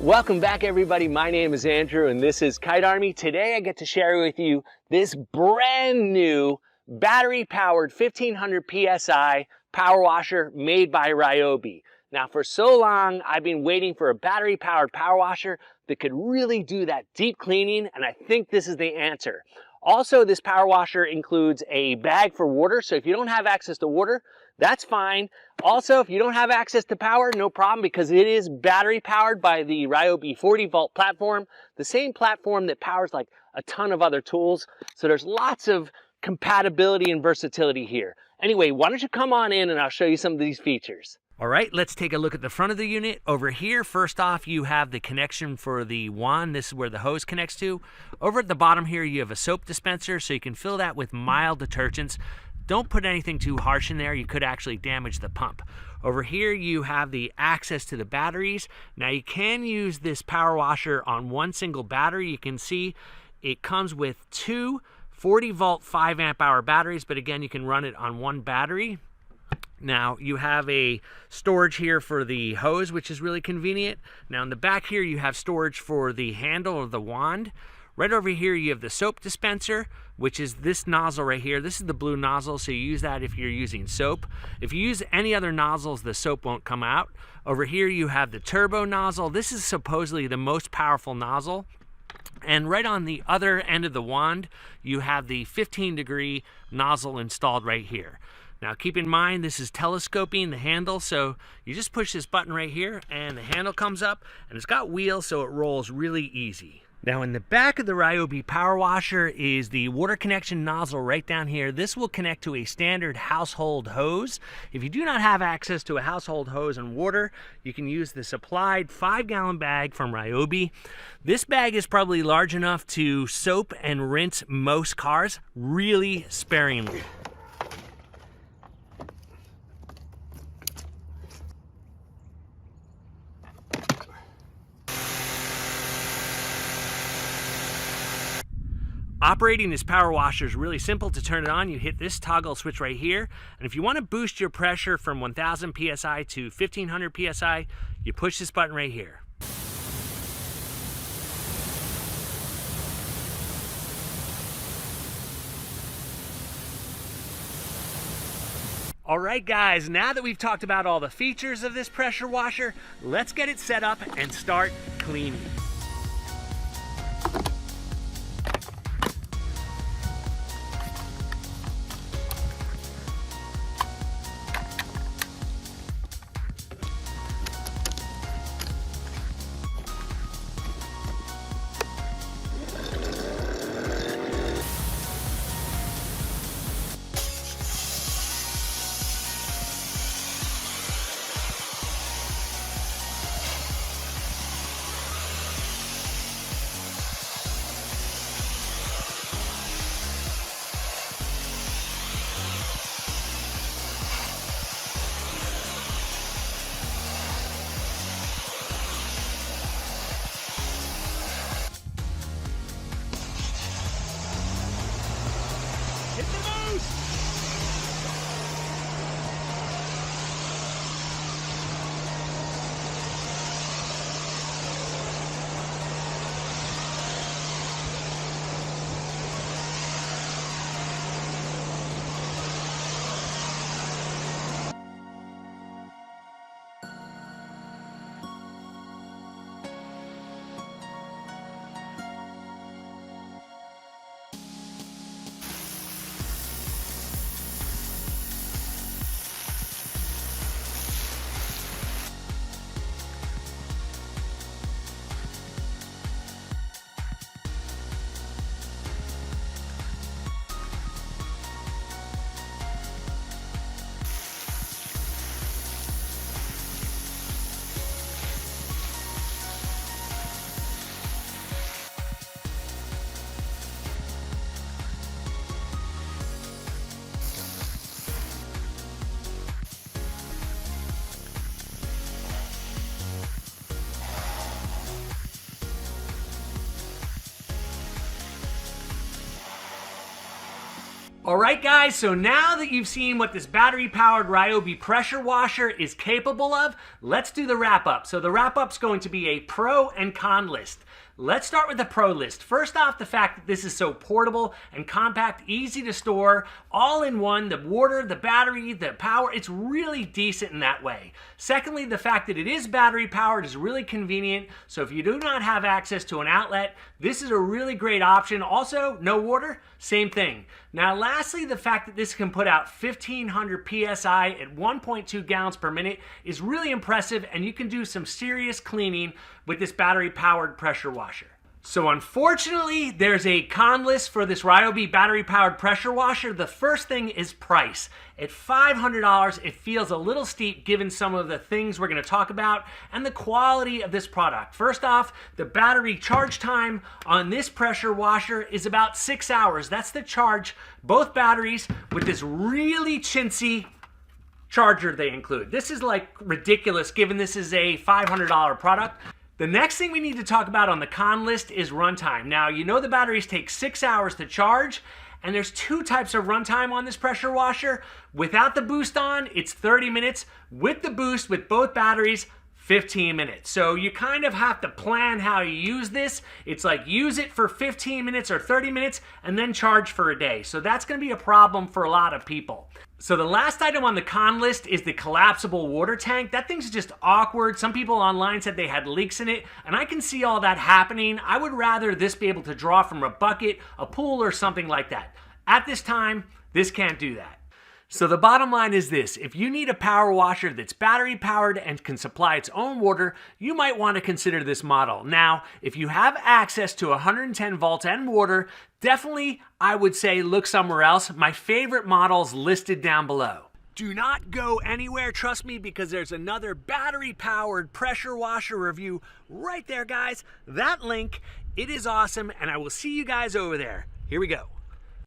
Welcome back, everybody. My name is Andrew and this is Kite Army. Today I get to share with you this brand new battery powered 1500 PSI power washer made by Ryobi. Now for so long I've been waiting for a battery powered power washer that could really do that deep cleaning, and I think this is the answer. Also, this power washer includes a bag for water, so if you don't have access to water, that's fine. Also, if you don't have access to power, no problem, because it is battery powered by the Ryobi 40v platform, the same platform that powers like a ton of other tools. So there's lots of compatibility and versatility here. Anyway, why don't you come on in and I'll show you some of these features. All right, let's take a look at the front of the unit. Over here, first off, you have the connection for the wand. This is where the hose connects to. Over at the bottom here, you have a soap dispenser, so you can fill that with mild detergents. Don't put anything too harsh in there. You could actually damage the pump. Over here, you have the access to the batteries. Now, you can use this power washer on one single battery. You can see it comes with two 40-volt 5-amp-hour batteries, but again, you can run it on one battery. Now, you have a storage here for the hose, which is really convenient. Now, in the back here, you have storage for the handle of the wand. Right over here, you have the soap dispenser, which is this nozzle right here. This is the blue nozzle, so you use that if you're using soap. If you use any other nozzles, the soap won't come out. Over here, you have the turbo nozzle. This is supposedly the most powerful nozzle. And right on the other end of the wand, you have the 15-degree nozzle installed right here. Now keep in mind, this is telescoping the handle, so you just push this button right here and the handle comes up, and it's got wheels so it rolls really easy. Now in the back of the Ryobi power washer is the water connection nozzle right down here. This will connect to a standard household hose. If you do not have access to a household hose and water, you can use the supplied 5-gallon bag from Ryobi. This bag is probably large enough to soap and rinse most cars really sparingly. Operating this power washer is really simple. To turn it on, you hit this toggle switch right here. And if you want to boost your pressure from 1000 PSI to 1500 PSI, you push this button right here. All right, guys, now that we've talked about all the features of this pressure washer, let's get it set up and start cleaning. All right, guys, so now that you've seen what this battery-powered Ryobi pressure washer is capable of, let's do the wrap-up. So the wrap-up's going to be a pro and con list. Let's start with the pro list. First off, the fact that this is so portable and compact, easy to store, all in one, the water, the battery, the power, it's really decent in that way. Secondly, the fact that it is battery powered is really convenient. So if you do not have access to an outlet, this is a really great option. Also, no water, same thing. Now, lastly, the fact that this can put out 1500 PSI at 1.2 gallons per minute is really impressive, and you can do some serious cleaning with this battery-powered pressure washer. So unfortunately, there's a con list for this Ryobi battery-powered pressure washer. The first thing is price. At $500, it feels a little steep given some of the things we're going to talk about and the quality of this product. First off, the battery charge time on this pressure washer is about 6 hours. That's the charge, both batteries, with this really chintzy charger they include. This is like ridiculous given this is a $500 product. The next thing we need to talk about on the con list is runtime. Now, you know the batteries take 6 hours to charge, and there's two types of runtime on this pressure washer. Without the boost on, it's 30 minutes. With the boost, with both batteries, 15 minutes. So you kind of have to plan how you use this. It's like use it for 15 minutes or 30 minutes and then charge for a day. So that's going to be a problem for a lot of people. So the last item on the con list is the collapsible water tank. That thing's just awkward. Some people online said they had leaks in it, and I can see all that happening. I would rather this be able to draw from a bucket, a pool, or something like that. At this time, this can't do that. So the bottom line is this: if you need a power washer that's battery powered and can supply its own water, you might want to consider this model. Now, if you have access to 110 volts and water, definitely I would say look somewhere else. My favorite models listed down below. Do not go anywhere, trust me, because there's another battery powered pressure washer review right there, guys. That link, it is awesome, and I will see you guys over there. Here we go.